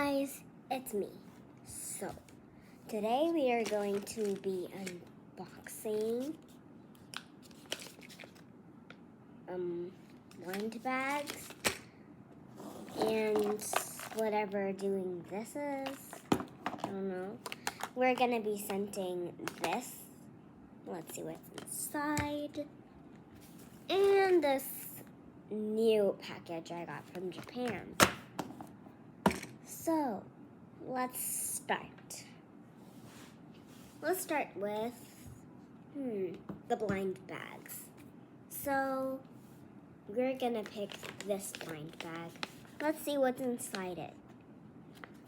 guys, it's me. So, today we are going to be unboxing blind bags and whatever doing this is. I don't know. We're gonna be sending this. Let's see what's inside. And this new package I got from Japan. So, let's start. Let's start with, the blind bags. So, we're gonna pick this blind bag. Let's see what's inside it.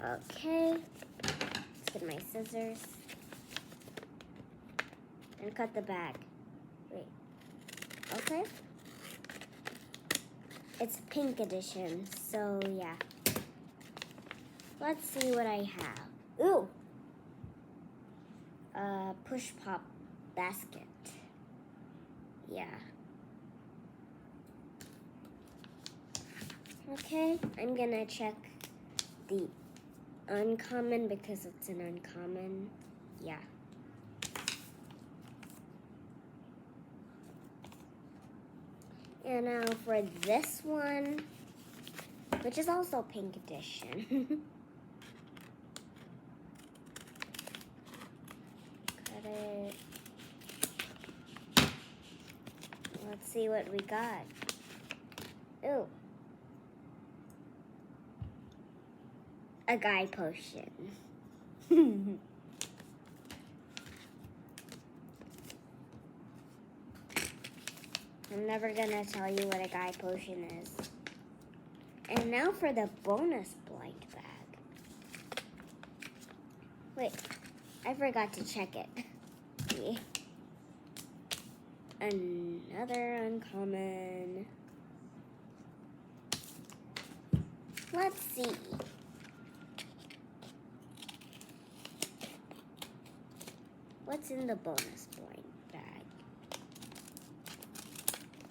Okay, let's get my scissors and cut the bag. Wait, okay. It's pink edition, so yeah. Let's see what I have. Ooh! Push pop basket. Yeah. Okay, I'm gonna check the uncommon because it's an uncommon. Yeah. And now for this one, which is also pink edition. Cut it. Let's see what we got. Ooh. A guy potion. I'm never gonna tell you what a guy potion is. And now for the bonus blind bag. Wait, I forgot to check it. Yeah. Another uncommon. Let's see. What's in the bonus blind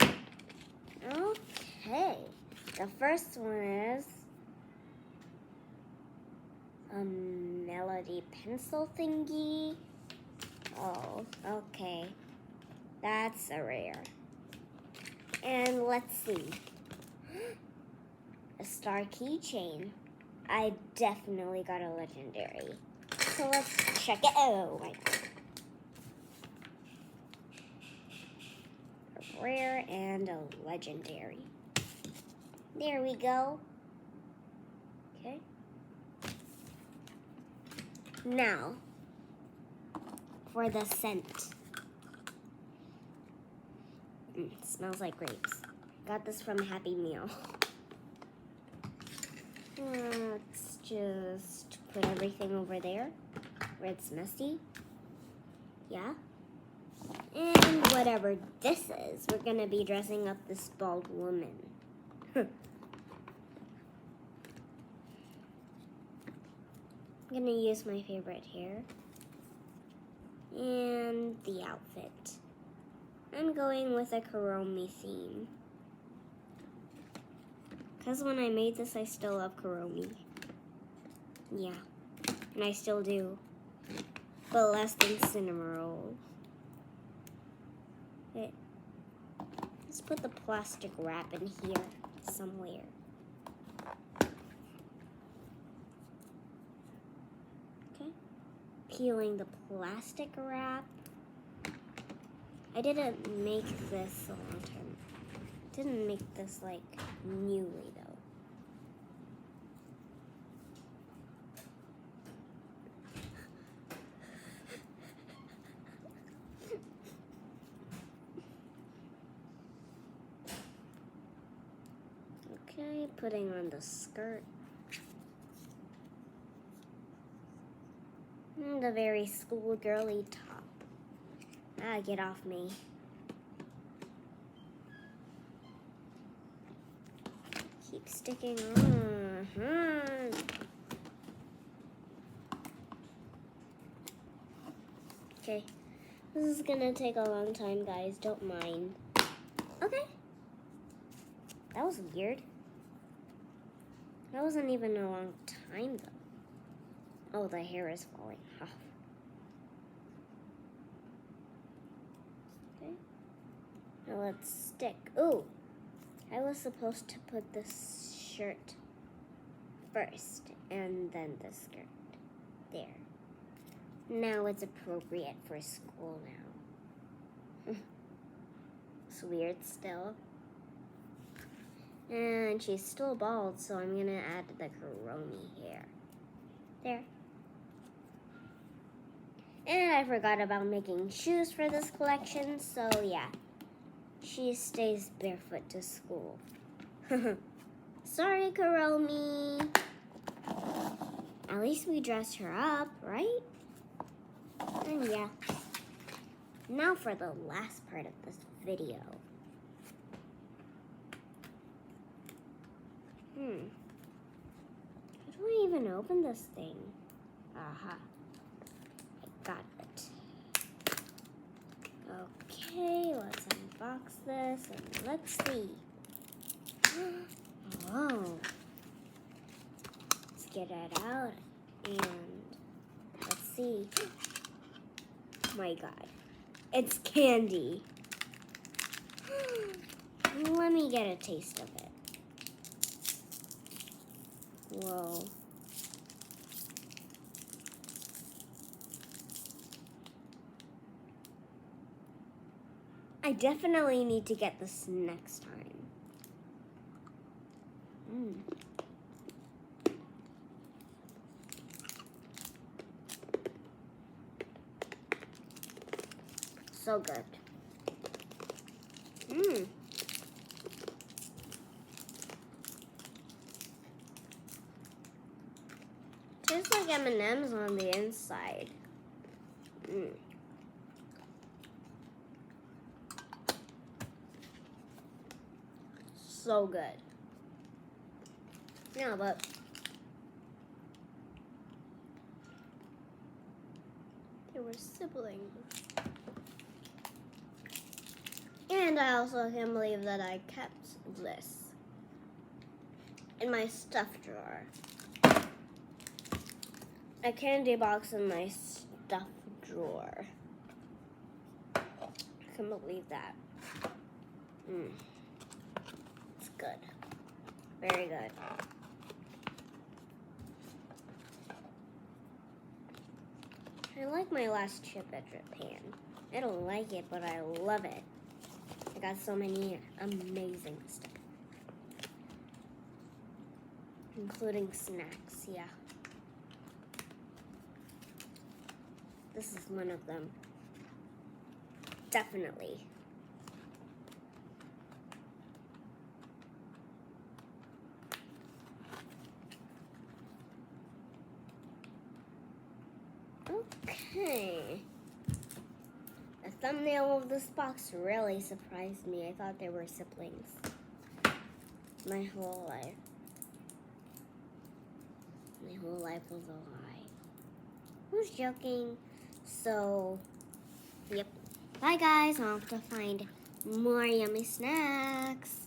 bag? Okay. The first one is a melody pencil thingy. Oh, okay. That's a rare. And let's see. A star keychain. I definitely got a legendary. So let's check it. Oh my god. A rare and a legendary. There we go. Okay. Now, for the scent. It smells like grapes. Got this from Happy Meal. Let's just put everything over there where it's messy. Yeah. And whatever this is, we're gonna be dressing up this bald woman. I'm gonna use my favorite hair and the outfit. I'm going with a Kuromi theme. Because when I made this, I still love Kuromi. Yeah, and I still do. But less than Cinnamoroll. Okay. Let's put the plastic wrap in here somewhere. Okay. Peeling the plastic wrap. I didn't make this a long time. Didn't make this like newly though. Okay, putting on the skirt. And a very schoolgirly top. Ah, get off me. Keep sticking on. Okay. This is gonna take a long time, guys. Don't mind. Okay. That was weird. That wasn't even a long time, though. Oh, the hair is falling off. Okay. Now let's stick. Ooh, I was supposed to put this shirt first and then the skirt. There. Now it's appropriate for school now. It's weird still. And she's still bald, so I'm gonna add the Kuromi hair. There. And I forgot about making shoes for this collection, so yeah. She stays barefoot to school. Sorry, Kuromi. At least we dressed her up, right? And yeah. Now for the last part of this video. How do I even open this thing? Aha. I got it. Okay, let's unbox this and let's see. Oh. Let's get it out and let's see. Oh my God. It's candy. Let me get a taste of it. Whoa. I definitely need to get this next time. So good. Tastes like M&M's on the inside. So good. Yeah, but they were siblings. And I also can't believe that I kept this in my stuff drawer. A candy box in my stuff drawer. I can't believe that. It's good. Very good. I like my last chip at Japan. I don't like it, but I love it. I got so many amazing stuff. Including snacks, yeah. This is one of them. Definitely. Okay. The thumbnail of this box really surprised me. I thought they were siblings. My whole life. My whole life was a lie. Who's joking? So, yep. Bye guys. I'll have to find more yummy snacks.